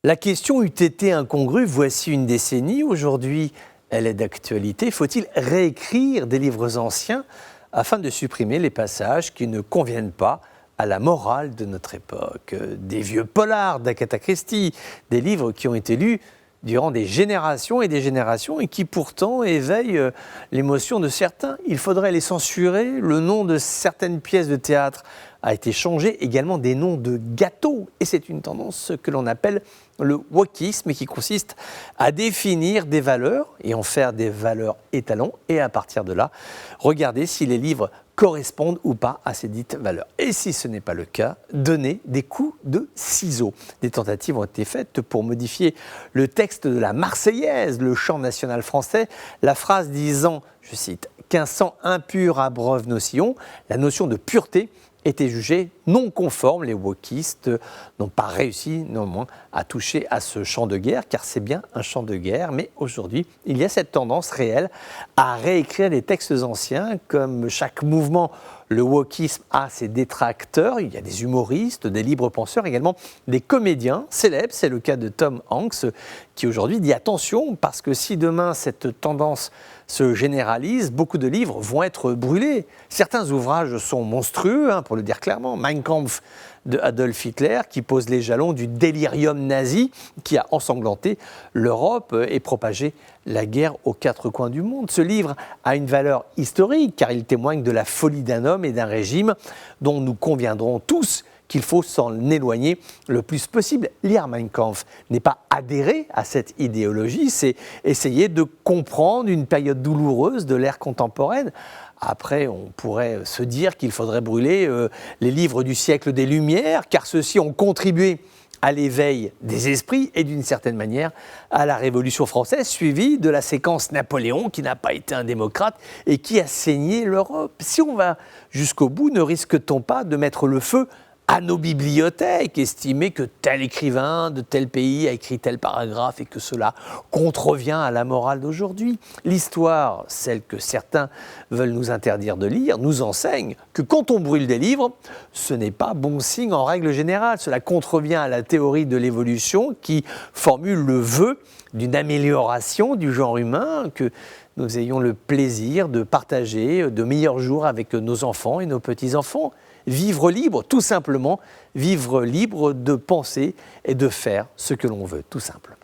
La question eût été incongrue voici une décennie. Aujourd'hui, elle est d'actualité. Faut-il réécrire des livres anciens afin de supprimer les passages qui ne conviennent pas à la morale de notre époque? Des vieux polars d'Agatha Christie, des livres qui ont été lus durant des générations et qui pourtant éveillent l'émotion de certains. Il faudrait les censurer. Le nom de certaines pièces de théâtre a été changé, également des noms de gâteaux. Et c'est une tendance que l'on appelle le wokisme, qui consiste à définir des valeurs et en faire des valeurs étalons. Et à partir de là, regarder si les livres correspondent ou pas à ces dites valeurs. Et si ce n'est pas le cas, donner des coups de ciseaux. Des tentatives ont été faites pour modifier le texte de la Marseillaise, le chant national français, la phrase disant, je cite, « qu'un sang impur abreuve nos sillons », la notion de pureté était jugée non conforme. Les wokistes n'ont pas réussi néanmoins à toucher à ce chant de guerre, car c'est bien un chant de guerre. Mais aujourd'hui, il y a cette tendance réelle à réécrire les textes anciens. Comme chaque mouvement, le wokisme a ses détracteurs. Il y a des humoristes, des libres penseurs, également des comédiens célèbres. C'est le cas de Tom Hanks, qui aujourd'hui dit attention, parce que si demain cette tendance se généralise, beaucoup de livres vont être brûlés. Certains ouvrages sont monstrueux, pour le dire clairement. Mein Kampf de Adolf Hitler, qui pose les jalons du délirium nazi qui a ensanglanté l'Europe et propagé la guerre aux quatre coins du monde. Ce livre a une valeur historique, car il témoigne de la folie d'un homme et d'un régime dont nous conviendrons tous qu'il faut s'en éloigner le plus possible. Lire Mein Kampf n'est pas adhérer à cette idéologie, c'est essayer de comprendre une période douloureuse de l'ère contemporaine. Après, on pourrait se dire qu'il faudrait brûler les livres du siècle des Lumières, car ceux-ci ont contribué à l'éveil des esprits et d'une certaine manière à la Révolution française, suivie de la séquence Napoléon, qui n'a pas été un démocrate et qui a saigné l'Europe. Si on va jusqu'au bout, ne risque-t-on pas de mettre le feu à nos bibliothèques, estimer que tel écrivain de tel pays a écrit tel paragraphe et que cela contrevient à la morale d'aujourd'hui? L'histoire, celle que certains veulent nous interdire de lire, nous enseigne que quand on brûle des livres, ce n'est pas bon signe en règle générale. Cela contrevient à la théorie de l'évolution qui formule le vœu d'une amélioration du genre humain, que nous ayons le plaisir de partager de meilleurs jours avec nos enfants et nos petits-enfants. Vivre libre, tout simplement, vivre libre de penser et de faire ce que l'on veut, tout simplement.